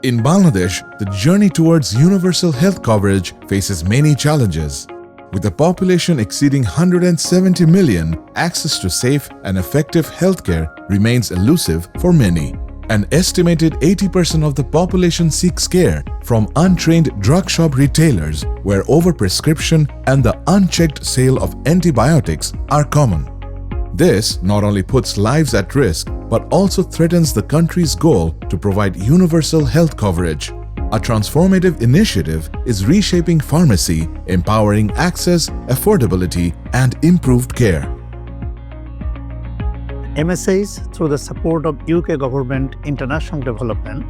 In Bangladesh, the journey towards universal health coverage faces many challenges. With a population exceeding 170 million, access to safe and effective healthcare remains elusive for many. An estimated 80% of the population seeks care from untrained drug shop retailers, where overprescription and the unchecked sale of antibiotics are common. This not only puts lives at risk, but also threatens the country's goal to provide universal health coverage. A transformative initiative is reshaping pharmacy, empowering access, affordability, and improved care. MSAs, through the support of UK government international development,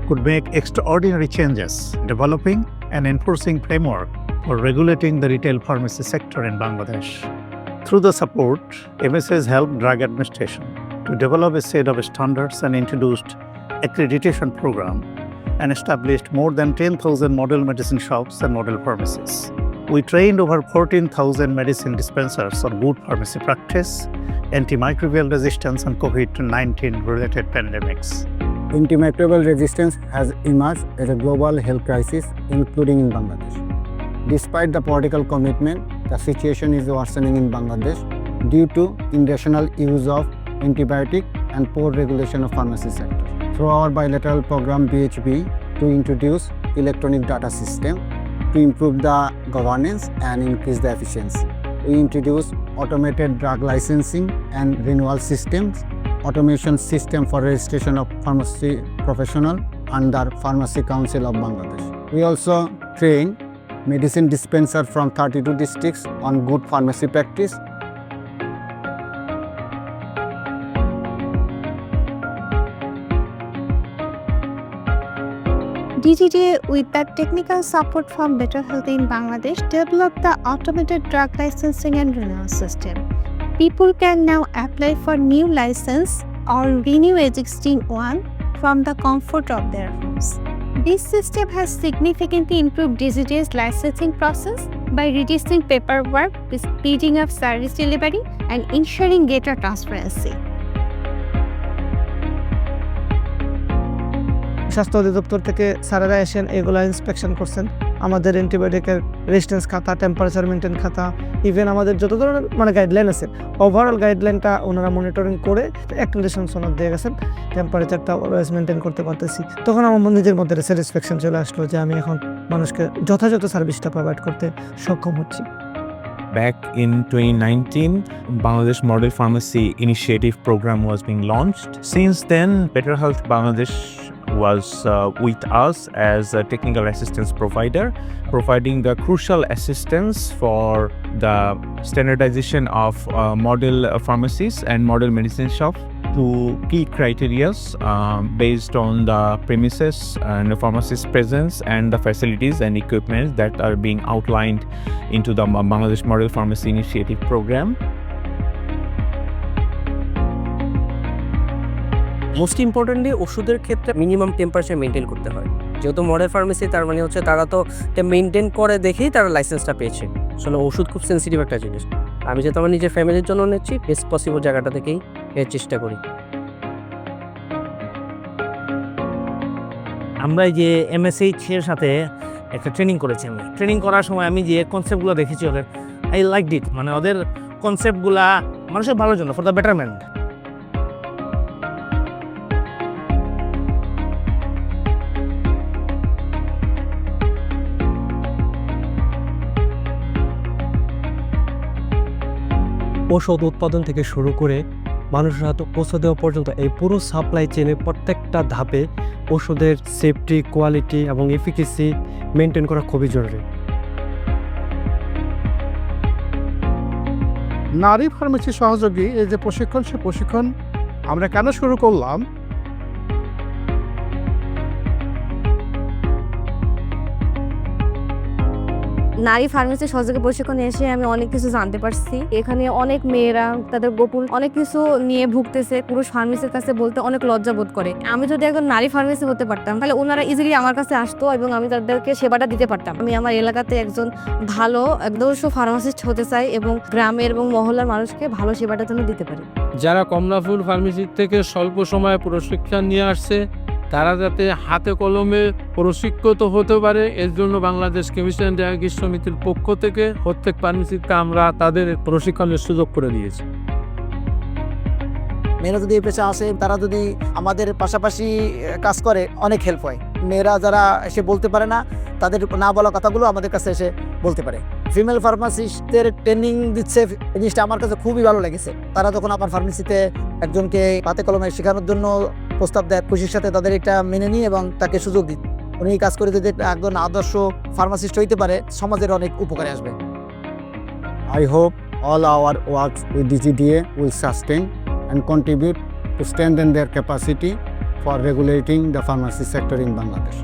could make extraordinary changes, developing and enforcing framework for regulating the retail pharmacy sector in Bangladesh. Through the support, MSAs helped Drug Administration to develop a set of standards and introduced accreditation program and established more than 10,000 model medicine shops and model pharmacies. We trained over 14,000 medicine dispensers on good pharmacy practice, antimicrobial resistance, and COVID-19 related pandemics. Antimicrobial resistance has emerged as a global health crisis, including in Bangladesh. Despite the political commitment, the situation is worsening in Bangladesh due to irrational use of antibiotic and poor regulation of pharmacy sector. Through our bilateral program BHB to introduce electronic data system to improve the governance and increase the efficiency. We introduced automated drug licensing and renewal systems, automation system for registration of pharmacy professional under Pharmacy Council of Bangladesh. We also train medicine dispenser from 32 districts on good pharmacy practice. DGDA, with the technical support from Better Health in Bangladesh, developed the automated drug licensing and renewal system. People can now apply for new license or renew existing one from the comfort of their homes. This system has significantly improved DGDA's licensing process by reducing paperwork, speeding up service delivery, and ensuring greater transparency. স্বাস্থ্য অধিদপ্তর থেকে স্যারেরা এসেন, এগুলো inspection করছেন। আমাদের অ্যান্টিবায়োটিকের resistance খাতা, temperature maintain খাতা, ইভেন আমাদের যত ধরনের গাইডলাইন আছে, ওভারঅল গাইডলাইনটা ওনারা মনিটরিং করে অ্যাক্রেডিটেশন সনদ দিয়ে গেছেন। টেম্পারেচারটা অলওয়েজ মেনটেন করতে পারতেছি। তখন আমার নিজের মধ্যে স্যাটিসফ্যাকশন চলে আসলো যে আমি এখন মানুষকে যথাযথ সার্ভিসটা প্রোভাইড করতে সক্ষম হচ্ছি। Back in 2019, Bangladesh Model Pharmacy Initiative Program was being launched. Since then, Better Health Bangladesh was with us as a technical assistance provider, providing the crucial assistance for the standardization of model pharmacies and model medicine shops to key criteria based on the premises and the pharmacist presence and the facilities and equipment that are being outlined into the Bangladesh Model Pharmacy Initiative Program. Most importantly ওষুধের ক্ষেত্রে minimum temperature maintain করতে হয়। যেহেতু model pharmacy, তার মানে হচ্ছে তারা তো মেনটেন করে দেখেই তারা লাইসেন্সটা পেয়েছে। আসলে ওষুধ খুব সেন্সিটিভ একটা জিনিস। আমি যেহেতু আমার নিজের ফ্যামিলির জন্য নিচ্ছি, বেস্ট পসিবল জায়গাটা থেকেই এর চেষ্টা করি। আমরা এই যে MSH এর সাথে একটা ট্রেনিং করেছি। আমি ট্রেনিং করার সময় আমি যে কনসেপ্টগুলো দেখেছি ওদের, আই লাইকড ইট। মানে ওদের কনসেপ্টগুলা মানুষের ভালোর জন্য, ফর দ্য বেটারমেন্ট। ঔষধ উৎপাদন থেকে শুরু করে মানুষের হাতে পৌঁছে দেওয়া পর্যন্ত এই পুরো সাপ্লাই চেনের প্রত্যেকটা ধাপে ওষুধের সেফটি, কোয়ালিটি এবং এফিকেসি মেনটেন করা খুবই জরুরি। নারী ফার্মেসি সহযোগী এই যে প্রশিক্ষণ, সে প্রশিক্ষণ আমরা কেন শুরু করলাম? নারী ফার্মেসি সহযোগী প্রশিক্ষণে এসে আমি অনেক কিছু জানতে পারছি। এখানে অনেক মেয়েরা তাদের গোপন অনেক কিছু নিয়ে ভুগতেছে, পুরুষ ফার্মেসির কাছে বলতে অনেক লজ্জা বোধ করে। আমি যদি একজন নারী ফার্মেসি হতে পারতাম, তাহলে ওনারা ইজিলি আমার কাছে আসতো এবং আমি তাদেরকে সেবাটা দিতে পারতাম। আমি আমার এলাকাতে একজন ভালো আদর্শ ফার্মাসিস্ট হতে চাই এবং গ্রামের এবং মহল্লার মানুষকে ভালো সেবাটা যেন দিতে পারি। যারা কমলাপুর ফার্মেসি থেকে স্বল্প সময়ে প্রশিক্ষণ নিয়ে আসছে, তারা যাতে হাতে কলমে প্রশিক্ষিত হতে পারে, এর জন্য বাংলাদেশ কেমিস্ট্রি অ্যান্ড ডায়াগনস্টিক সমিতির পক্ষ থেকে প্রত্যেক ফার্মেসিতে আমরা তাদের প্রশিক্ষণের সুযোগ করে দিয়েছি। মেয়েরা যদি এই পেশা আসে, তারা যদি আমাদের পাশাপাশি কাজ করে, অনেক হেল্প হয়। মেয়েরা যারা এসে বলতে পারে না, তাদের না বলা কথাগুলো আমাদের কাছে এসে বলতে পারে। ফিমেল ফার্মাসিস্টদের ট্রেনিং দিচ্ছে, এই জিনিসটা আমার কাছে খুবই ভালো লেগেছে। তারা যখন আমার ফার্মেসিতে একজনকে হাতে কলমে শেখানোর জন্য প্রস্তাব দেয়, খুশির সাথে তাদের এটা মেনে নিই এবং তাকে সুযোগ দিই। উনি কাজ করে যদি একজন আদর্শ ফার্মাসিস্ট হইতে পারে, সমাজের অনেক উপকারে আসবে। I hope all our works with DGDA will sustain and contribute to strengthen their capacity for regulating the pharmacy sector in Bangladesh.